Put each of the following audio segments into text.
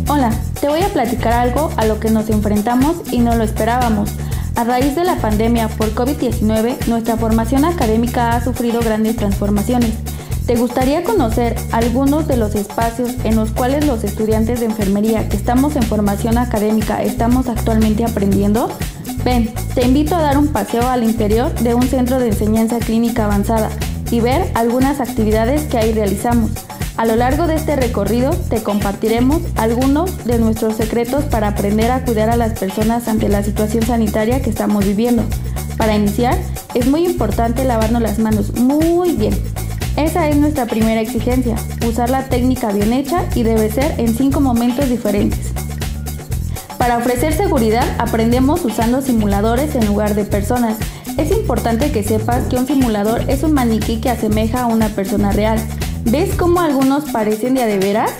Hola, te voy a platicar algo a lo que nos enfrentamos y no lo esperábamos. A raíz de la pandemia por COVID-19, nuestra formación académica ha sufrido grandes transformaciones. ¿Te gustaría conocer algunos de los espacios en los cuales los estudiantes de enfermería que estamos en formación académica estamos actualmente aprendiendo? Ven, te invito a dar un paseo al interior de un centro de enseñanza clínica avanzada y ver algunas actividades que ahí realizamos. A lo largo de este recorrido te compartiremos algunos de nuestros secretos para aprender a cuidar a las personas ante la situación sanitaria que estamos viviendo. Para iniciar, es muy importante lavarnos las manos muy bien. Esa es nuestra primera exigencia, usar la técnica bien hecha y debe ser en 5 momentos diferentes. Para ofrecer seguridad, aprendemos usando simuladores en lugar de personas. Es importante que sepas que un simulador es un maniquí que asemeja a una persona real. ¿Ves cómo algunos parecen de a veras?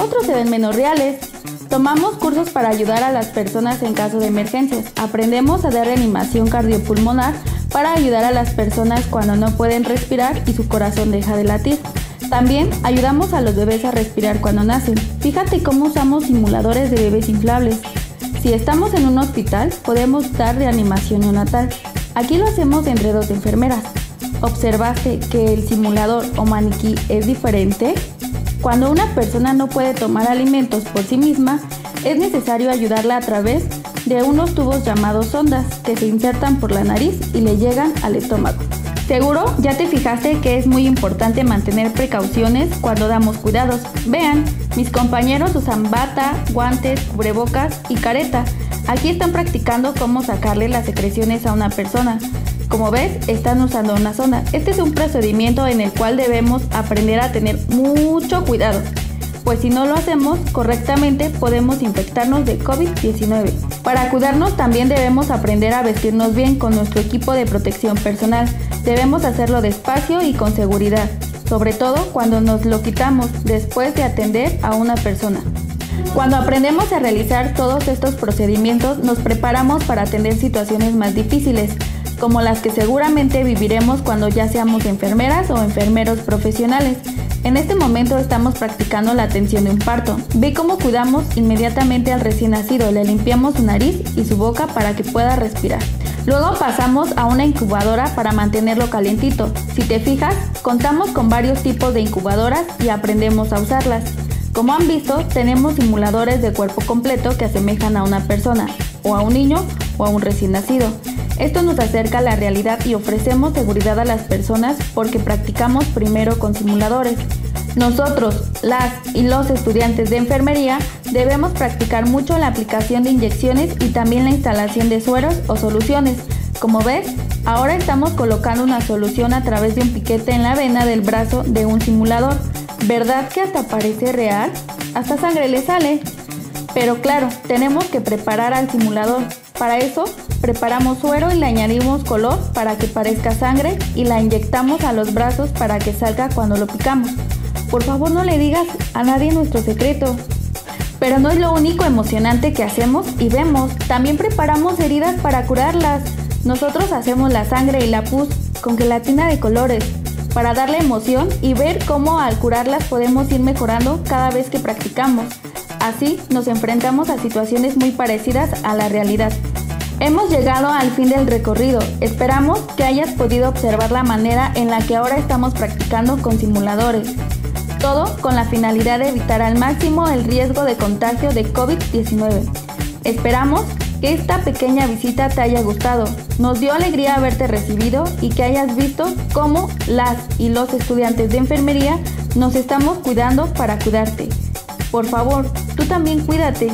Otros se ven menos reales. Tomamos cursos para ayudar a las personas en caso de emergencias. Aprendemos a dar reanimación cardiopulmonar para ayudar a las personas cuando no pueden respirar y su corazón deja de latir. También ayudamos a los bebés a respirar cuando nacen. Fíjate cómo usamos simuladores de bebés inflables. Si estamos en un hospital, podemos dar reanimación neonatal. Aquí lo hacemos entre 2 enfermeras. ¿Observaste que el simulador o maniquí es diferente? Cuando una persona no puede tomar alimentos por sí misma, es necesario ayudarla a través de unos tubos llamados sondas que se insertan por la nariz y le llegan al estómago. Seguro ya te fijaste que es muy importante mantener precauciones cuando damos cuidados. Vean, mis compañeros usan bata, guantes, cubrebocas y careta. Aquí están practicando cómo sacarle las secreciones a una persona. Como ves, están usando una sonda. Este es un procedimiento en el cual debemos aprender a tener mucho cuidado, pues si no lo hacemos correctamente podemos infectarnos de COVID-19. Para cuidarnos también debemos aprender a vestirnos bien con nuestro equipo de protección personal. Debemos hacerlo despacio y con seguridad, sobre todo cuando nos lo quitamos después de atender a una persona. Cuando aprendemos a realizar todos estos procedimientos, nos preparamos para atender situaciones más difíciles, como las que seguramente viviremos cuando ya seamos enfermeras o enfermeros profesionales. En este momento estamos practicando la atención de un parto. Ve cómo cuidamos inmediatamente al recién nacido, le limpiamos su nariz y su boca para que pueda respirar. Luego pasamos a una incubadora para mantenerlo calientito. Si te fijas, contamos con varios tipos de incubadoras y aprendemos a usarlas. Como han visto, tenemos simuladores de cuerpo completo que asemejan a una persona, o a un niño, o a un recién nacido. Esto nos acerca a la realidad y ofrecemos seguridad a las personas porque practicamos primero con simuladores. Nosotros, las y los estudiantes de enfermería, debemos practicar mucho la aplicación de inyecciones y también la instalación de sueros o soluciones. Como ves, ahora estamos colocando una solución a través de un piquete en la vena del brazo de un simulador. ¿Verdad que hasta parece real? Hasta sangre le sale. Pero claro, tenemos que preparar al simulador. Para eso, preparamos suero y le añadimos color para que parezca sangre y la inyectamos a los brazos para que salga cuando lo picamos. Por favor, no le digas a nadie nuestro secreto. Pero no es lo único emocionante que hacemos y vemos. También preparamos heridas para curarlas. Nosotros hacemos la sangre y la pus con gelatina de colores para darle emoción y ver cómo al curarlas podemos ir mejorando cada vez que practicamos. Así nos enfrentamos a situaciones muy parecidas a la realidad. Hemos llegado al fin del recorrido. Esperamos que hayas podido observar la manera en la que ahora estamos practicando con simuladores. Todo con la finalidad de evitar al máximo el riesgo de contagio de COVID-19. Esperamos que esta pequeña visita te haya gustado. Nos dio alegría haberte recibido y que hayas visto cómo las y los estudiantes de enfermería nos estamos cuidando para cuidarte. Por favor, tú también cuídate.